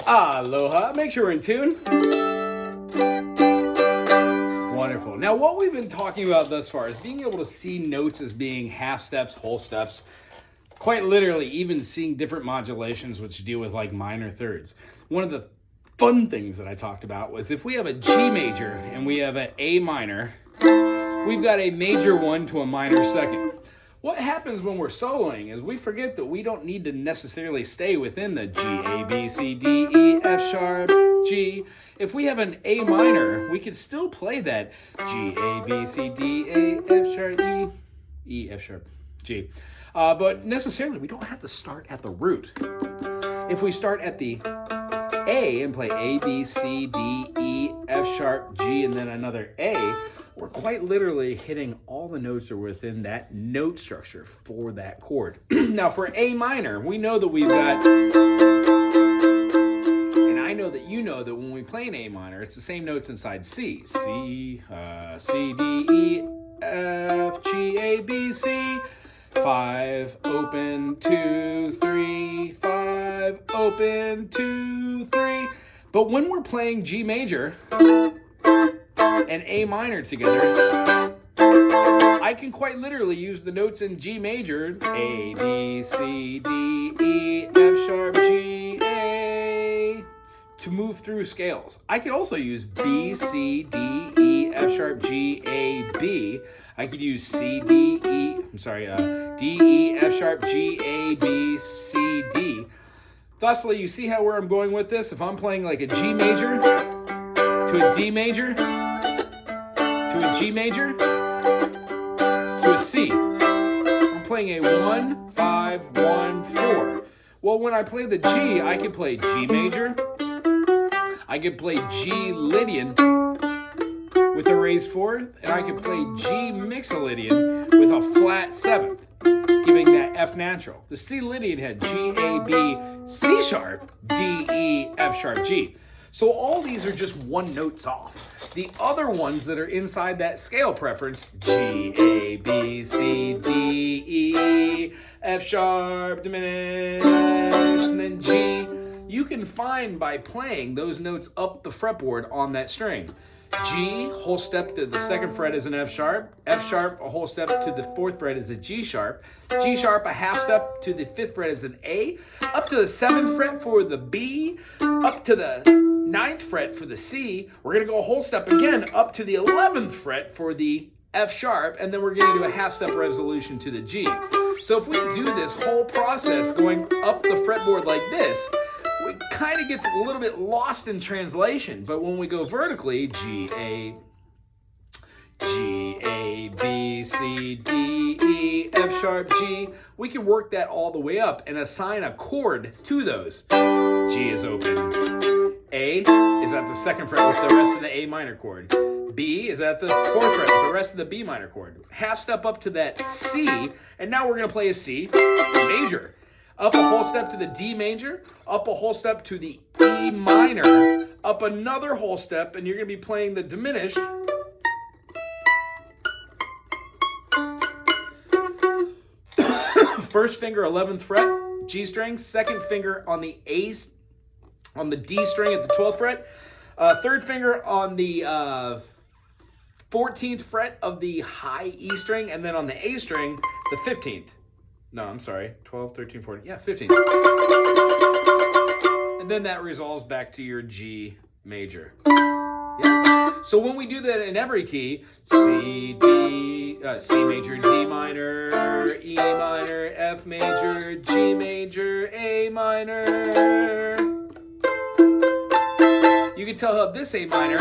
Aloha, make sure we're in tune. Wonderful. Now what we've been talking about thus far is being able to see notes as being half steps, whole steps, quite literally even seeing different modulations which deal with like minor thirds. One of the fun things that I talked about was if we have a G major and we have an A minor, we've got a major one to a minor second. What happens when we're soloing is we forget that we don't need to necessarily stay within the G, A, B, C, D, E, F sharp, G. If we have an A minor, we could still play that G, A, B, C, D, A, F sharp, E, E, F sharp, G. But necessarily, we don't have to start at the root. If we start at the A and play A, B, C, D, E, F sharp, G, and then another A, we're quite literally hitting all the notes that are within that note structure for that chord. Now for A minor, we know that we've got, and I know that you know that when we play an A minor, it's the same notes inside C. C, C, D, E, F, G, A, B, C. 5, open, 2, 3, 5, open, 2, 3. But when we're playing G major and A minor together, I can quite literally use the notes in G major, A, B, C, D, E, F sharp, G, A, to move through scales. I could also use B, C, D, E, F sharp, G, A, B. I could use C, D, E, D, E, F sharp, G, A, B, C, D. Thusly, you see where I'm going with this? If I'm playing like a G major to a D major to a G major to a C, I'm playing a 1, 5, 1, 4. Well, when I play the G, I can play G major, I can play G Lydian with a raised fourth, and I can play G Mixolydian with a flat seventh, giving that F natural. The C Lydian had G, A, B, C sharp, D, E, F sharp, G. So all these are just one notes off. The other ones that are inside that scale preference, G, A, B, C, D, E, F sharp, diminished, and then G, you can find by playing those notes up the fretboard on that string. G, whole step to the second fret is an F sharp, a whole step to the fourth fret is a G sharp, a half step to the fifth fret is an A, up to the seventh fret for the B, up to the ninth fret for the C. We're going to go a whole step again up to the 11th fret for the F sharp, and then we're going to do a half step resolution to the G. So if we do this whole process going up the fretboard like this, it kind of gets a little bit lost in translation, but when we go vertically, G, A, B, C, D, E, F sharp, G, we can work that all the way up and assign a chord to those. G is open. A is at the second fret with the rest of the A minor chord. B is at the fourth fret with the rest of the B minor chord. Half step up to that C, and now we're going to play a C major. Up a whole step to the D major, up a whole step to the E minor, up another whole step, and you're going to be playing the diminished. First finger, 11th fret, G string, second finger on the D string at the 12th fret, third finger on the 14th fret of the high E string, and then on the A string, the 15th. No, I'm sorry, 12, 13, 14, yeah, 15. And then that resolves back to your G major. Yeah. So when we do that in every key, C major, D minor, E minor, F major, G major, A minor. You can tell how this A minor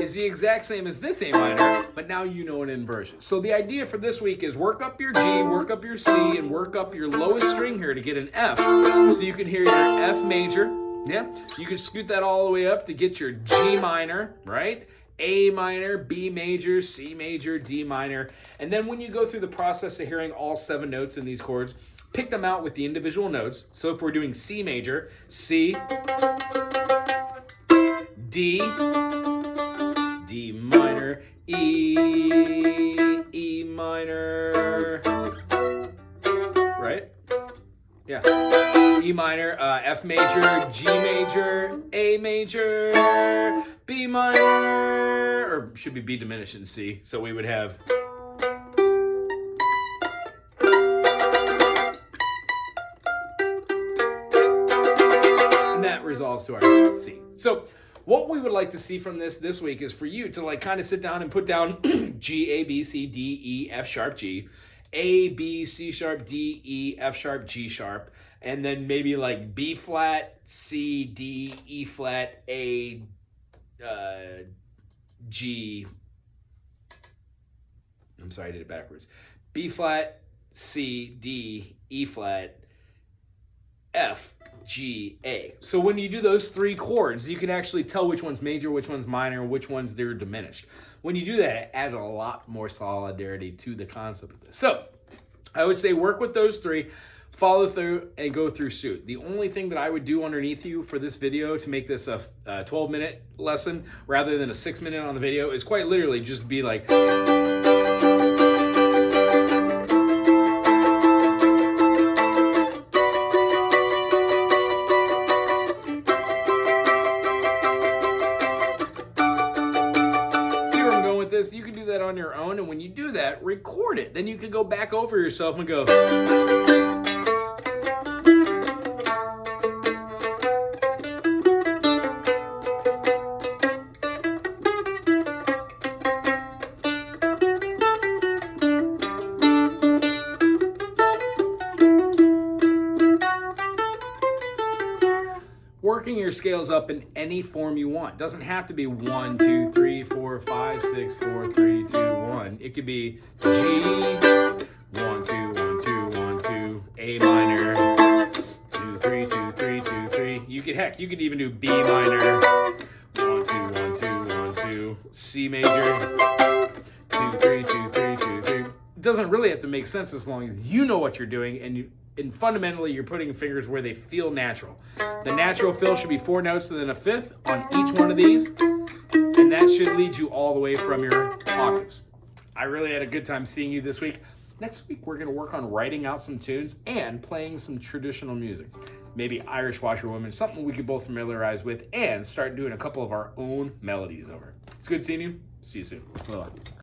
is the exact same as this A minor, but now you know an inversion. So the idea for this week is work up your G, work up your C, and work up your lowest string here to get an F. So you can hear your F major. Yeah, you can scoot that all the way up to get your G minor, right? A minor, B major, C major, D minor. And then when you go through the process of hearing all 7 notes in these chords, pick them out with the individual notes. So if we're doing C major, C, D, D minor, E minor, right? Yeah. E E minor, F major, G major, A major, B minor, or should be B diminished in C. So we would have. And that resolves to our C. So what we would like to see from this week is for you to like kind of sit down and put down G, A, B, C, D, E, F sharp, G, A, B, C sharp, D, E, F sharp, G sharp, and then maybe like B flat, C, D, E flat, A, G. I'm sorry, I did it backwards. B flat, C, D, E flat, F, G, A. So when you do those three chords, you can actually tell which one's major, which one's minor, which ones they're diminished. When you do that, it adds a lot more solidarity to the concept of this. So I would say work with those three, follow through, and go through suit. The only thing that I would do underneath you for this video to make this a 12-minute lesson rather than a 6-minute on the video is quite literally just be like... This, you can do that on your own, and when you do that, record it. Then you can go back over yourself and go. Working your scales up in any form you want. Doesn't have to be 1, 2, 3, 4, 5, 6, 4, 3, 2, 1. It could be G, 1, 2, 1, 2, 1, 2, A minor, 2, 3, 2, 3, 2, 3. You could even do B minor, 1, 2, 1, 2, 1, 2, C major, 2, 3, 2, 3, 2, 3. It doesn't really have to make sense as long as you know what you're doing and fundamentally you're putting fingers where they feel natural. The natural feel should be 4 notes and then a fifth on each one of these, and that should lead you all the way from your octaves. I really had a good time seeing you this week. Next week, we're gonna work on writing out some tunes and playing some traditional music. Maybe Irish Washerwoman, something we could both familiarize with, and start doing a couple of our own melodies over. It's good seeing you. See you soon. Bye-bye.